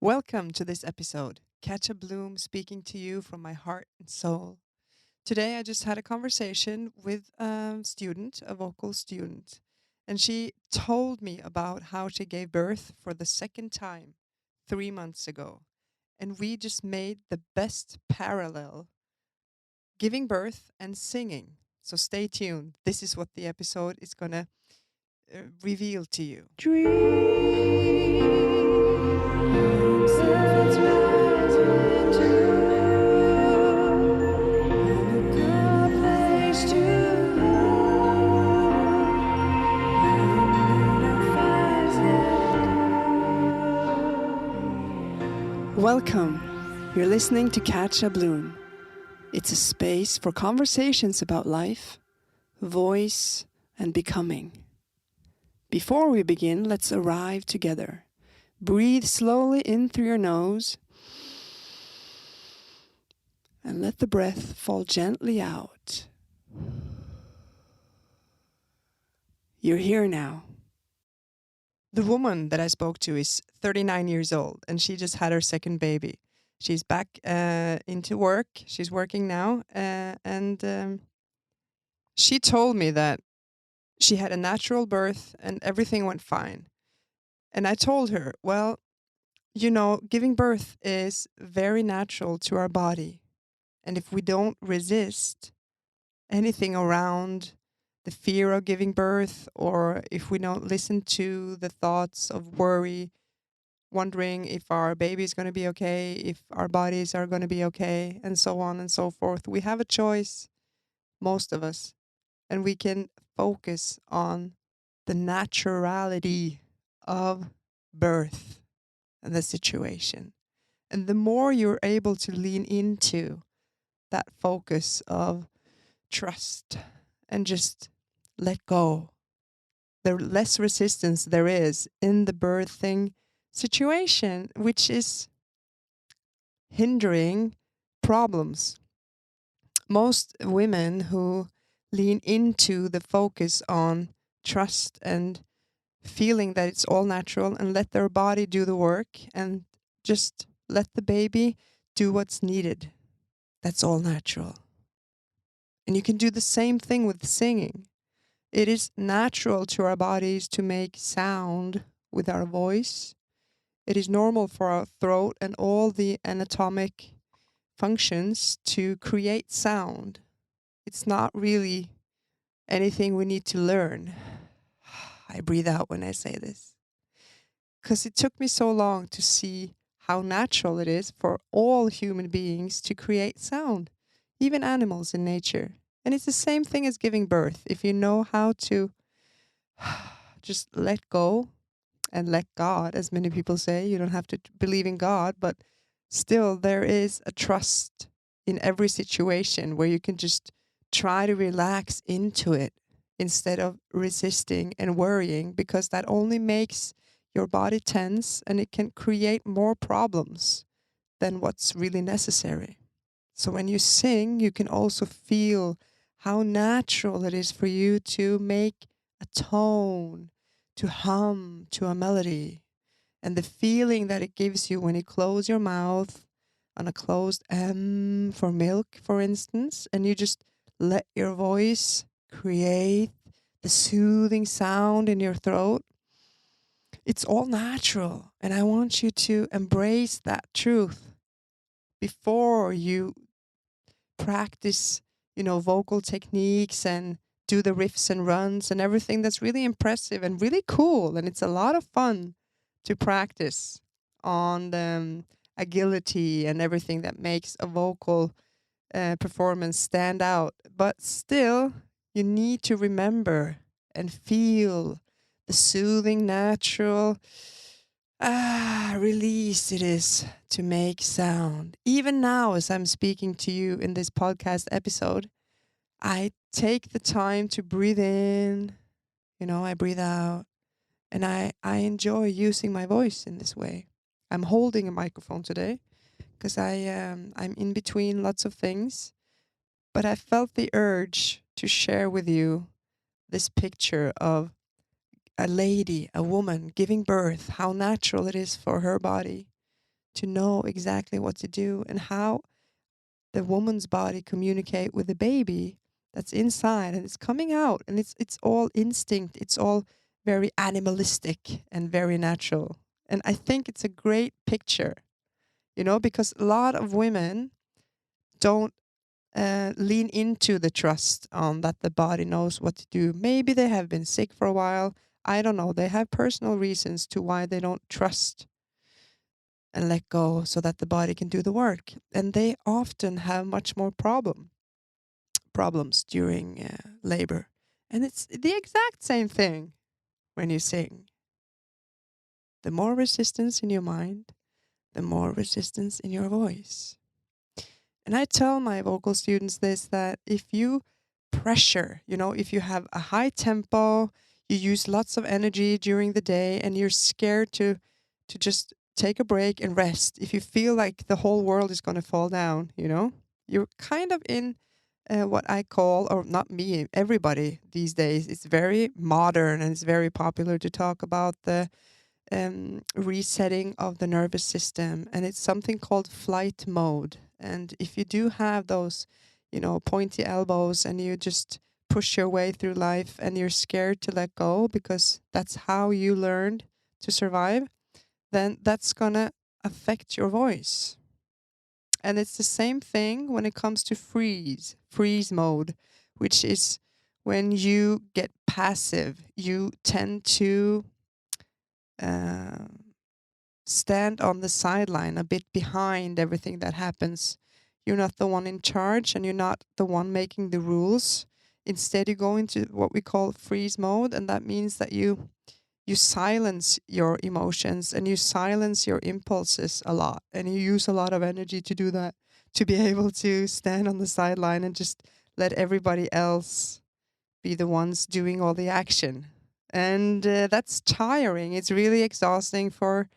Welcome to this episode. Catch a Bloom speaking to you from my heart and soul. Today, I just had a conversation with a student, a vocal student, and she told me about how she gave birth for the second time 3 months ago. And we just made the best parallel giving birth and singing. So stay tuned. This is what the episode is going to reveal to you. Dreams that's rising to and a good place to Welcome. You're listening to Catch a Bloom. It's a space for conversations about life, voice, and becoming. Before we begin, let's arrive together. Breathe slowly in through your nose and let the breath fall gently out. You're here now. The woman that I spoke to is 39 years old and she just had her second baby. She's back into work. She's working now and she told me that she had a natural birth and everything went fine. And I told her, well, giving birth is very natural to our body. And if we don't resist anything around the fear of giving birth, or if we don't listen to the thoughts of worry, wondering if our baby is going to be okay, if our bodies are going to be okay, and so on and so forth, we have a choice, most of us, and we can focus on the naturality of birth and the situation. And the more you're able to lean into that focus of trust and just let go, the less resistance there is in the birthing situation, which is hindering problems. Most women who lean into the focus on trust and feeling that it's all natural and let their body do the work and just let the baby do what's needed. That's all natural. And you can do the same thing with singing. It is natural to our bodies to make sound with our voice. It is normal for our throat and all the anatomic functions to create sound. It's not really anything we need to learn. I breathe out when I say this. Because it took me so long to see how natural it is for all human beings to create sound, even animals in nature. And it's the same thing as giving birth. If you know how to just let go and let God, as many people say, you don't have to believe in God, but still there is a trust in every situation where you can just try to relax into it instead of resisting and worrying, because that only makes your body tense and it can create more problems than what's really necessary. So when you sing, you can also feel how natural it is for you to make a tone, to hum to a melody, and the feeling that it gives you when you close your mouth on a closed M for milk, for instance, and you just let your voice create the soothing sound in your throat. It's all natural, and I want you to embrace that truth before you practice, vocal techniques and do the riffs and runs and everything that's really impressive and really cool. And it's a lot of fun to practice on the agility and everything that makes a vocal performance stand out. But still, you need to remember and feel the soothing, natural release it is to make sound. Even now, as I'm speaking to you in this podcast episode, I take the time to breathe in, I breathe out, and I enjoy using my voice in this way. I'm holding a microphone today because I'm in between lots of things, but I felt the urge to share with you this picture of a lady, a woman giving birth, how natural it is for her body. to know exactly what to do and how the woman's body communicate with the baby that's inside and it's coming out, and it's all instinct, it's all very animalistic and very natural. And I think it's a great picture, because a lot of women don't lean into the trust on that the body knows what to do. Maybe they have been sick for a while. I don't know. They have personal reasons to why they don't trust and let go so that the body can do the work. And they often have much more problems during labor. And it's the exact same thing when you sing. The more resistance in your mind, the more resistance in your voice. And I tell my vocal students this, that if you pressure, if you have a high tempo, you use lots of energy during the day and you're scared to just take a break and rest, if you feel like the whole world is going to fall down, you're kind of in what I call, or not me, everybody these days, it's very modern and it's very popular to talk about the resetting of the nervous system, and it's something called flight mode. And if you do have those, pointy elbows, and you just push your way through life and you're scared to let go because that's how you learned to survive, then that's gonna affect your voice. And it's the same thing when it comes to freeze mode, which is when you get passive, you tend to uh, stand on the sideline, a bit behind everything that happens. You're not the one in charge and you're not the one making the rules. Instead, you go into what we call freeze mode, and that means that you silence your emotions and you silence your impulses a lot, and you use a lot of energy to do that, to be able to stand on the sideline and just let everybody else be the ones doing all the action. And that's tiring. It's really exhausting for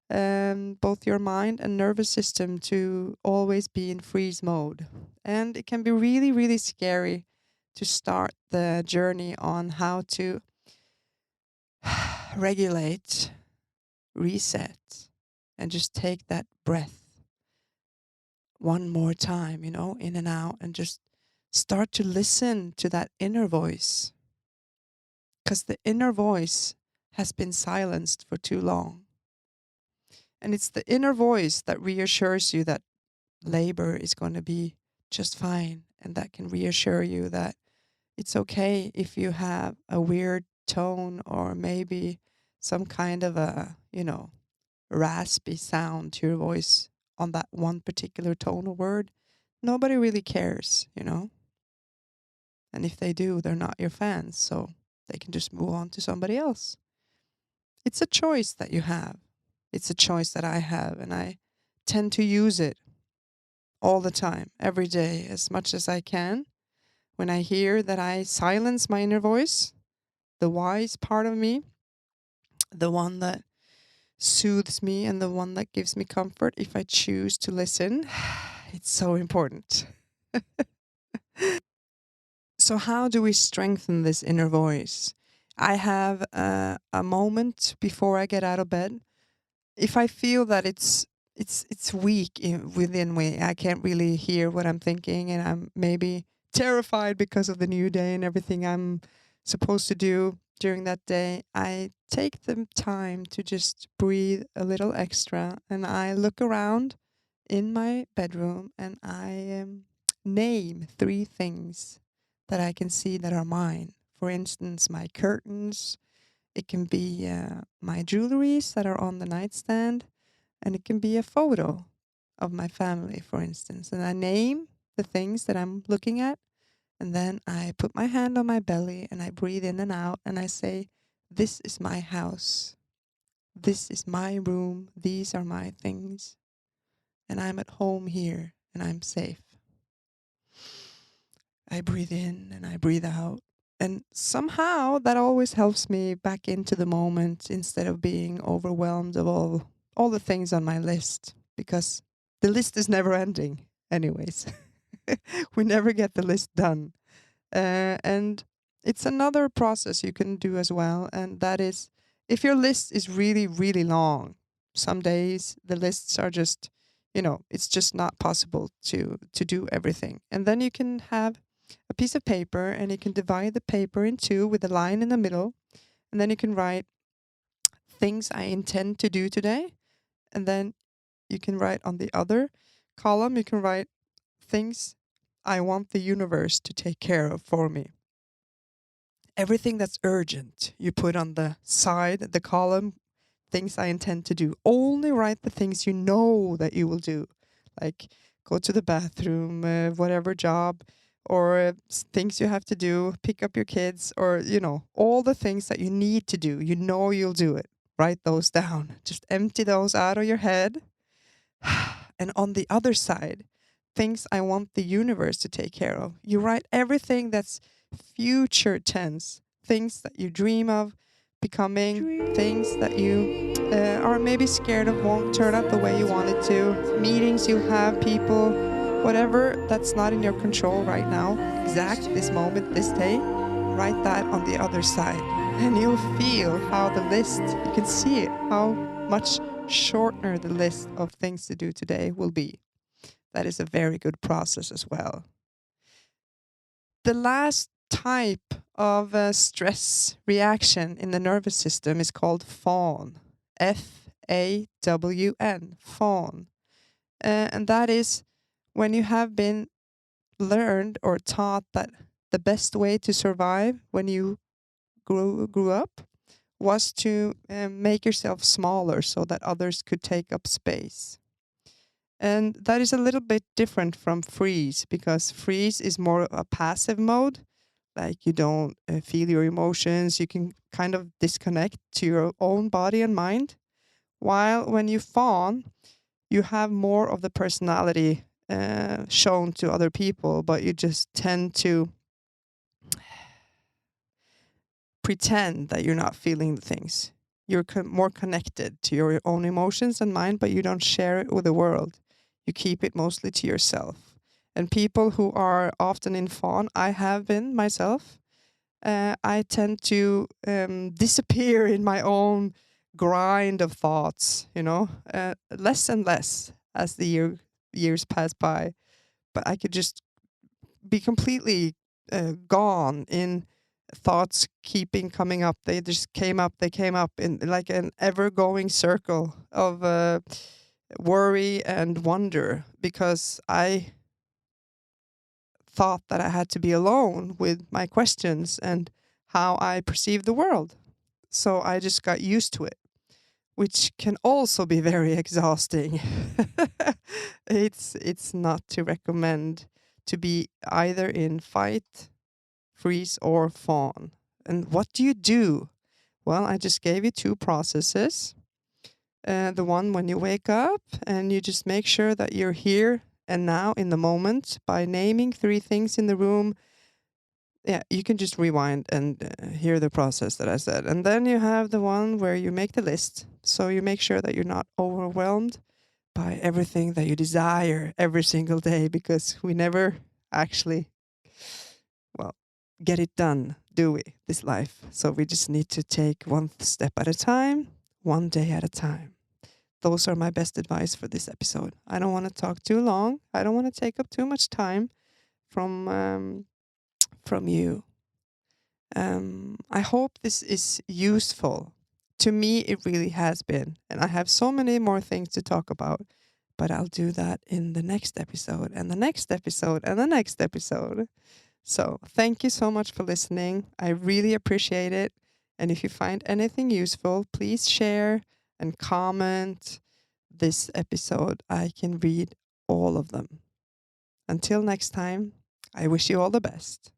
both your mind and nervous system to always be in freeze mode. And it can be really, really scary to start the journey on how to regulate, reset, and just take that breath one more time, in and out, and just start to listen to that inner voice. Because the inner voice has been silenced for too long. And it's the inner voice that reassures you that labor is going to be just fine. And that can reassure you that it's okay if you have a weird tone or maybe some kind of a, raspy sound to your voice on that one particular tone or word. Nobody really cares, And if they do, they're not your fans. So they can just move on to somebody else. It's a choice that you have. It's a choice that I have, and I tend to use it all the time, every day, as much as I can. When I hear that I silence my inner voice, the wise part of me, the one that soothes me and the one that gives me comfort, if I choose to listen, it's so important. So how do we strengthen this inner voice? I have a moment before I get out of bed. If I feel that it's weak within me, I can't really hear what I'm thinking, and I'm maybe terrified because of the new day and everything I'm supposed to do during that day, I take the time to just breathe a little extra, and I look around in my bedroom and I name 3 things that I can see that are mine. For instance, my curtains. It can be my jewelries that are on the nightstand, and it can be a photo of my family, for instance. And I name the things that I'm looking at, and then I put my hand on my belly and I breathe in and out and I say, "This is my house. This is my room. These are my things. And I'm at home here and I'm safe." I breathe in and I breathe out. And somehow that always helps me back into the moment instead of being overwhelmed of all the things on my list, because the list is never ending anyways. We never get the list done. And it's another process you can do as well, and that is, if your list is really, really long, some days the lists are just, it's just not possible to do everything. And then you can have a piece of paper and you can divide the paper in two with a line in the middle. And then you can write things I intend to do today. And then you can write on the other column, you can write things I want the universe to take care of for me. Everything that's urgent, you put on the side, the column, things I intend to do. Only write the things you know that you will do, like go to the bathroom, whatever job, or things you have to do, pick up your kids, or, all the things that you need to do. You know you'll do it. Write those down. Just empty those out of your head. And on the other side, things I want the universe to take care of. You write everything that's future tense, things that you dream of becoming, things that you are maybe scared of won't turn out the way you want it to, meetings you have, people, whatever that's not in your control right now, exact this moment, this day, write that on the other side. And you'll feel how the list, you can see it, how much shorter the list of things to do today will be. That is a very good process as well. The last type of stress reaction in the nervous system is called fawn. Fawn. Fawn. And that is when you have been learned or taught that the best way to survive when you grew up was to make yourself smaller so that others could take up space. And that is a little bit different from freeze, because freeze is more a passive mode. Like you don't feel your emotions. You can kind of disconnect to your own body and mind. While when you fawn, you have more of the personality shown to other people, but you just tend to pretend that you're not feeling the things. You're more connected to your own emotions and mind, but you don't share it with the world. You keep it mostly to yourself. And people who are often in fawn, I have been myself, I tend to disappear in my own grind of thoughts, less and less as the years pass by. But I could just be completely gone in thoughts keeping coming up. They just came up, they came up in like an ever-going circle of worry and wonder, because I thought that I had to be alone with my questions and how I perceive the world. So I just got used to it, which can also be very exhausting. It's not to recommend to be either in fight, freeze, or fawn. And what do you do? Well, I just gave you two processes. The one when you wake up and you just make sure that you're here and now in the moment by naming three things in the room. Yeah, you can just rewind and hear the process that I said. And then you have the one where you make the list. So you make sure that you're not overwhelmed by everything that you desire every single day, because we never actually, well, get it done, do we, this life? So we just need to take one step at a time, one day at a time. Those are my best advice for this episode. I don't want to talk too long. I don't want to take up too much time from you. I hope this is useful. To me, it really has been. And I have so many more things to talk about, but I'll do that in the next episode and the next episode and the next episode. So thank you so much for listening. I really appreciate it. And if you find anything useful, please share and comment this episode. I can read all of them. Until next time, I wish you all the best.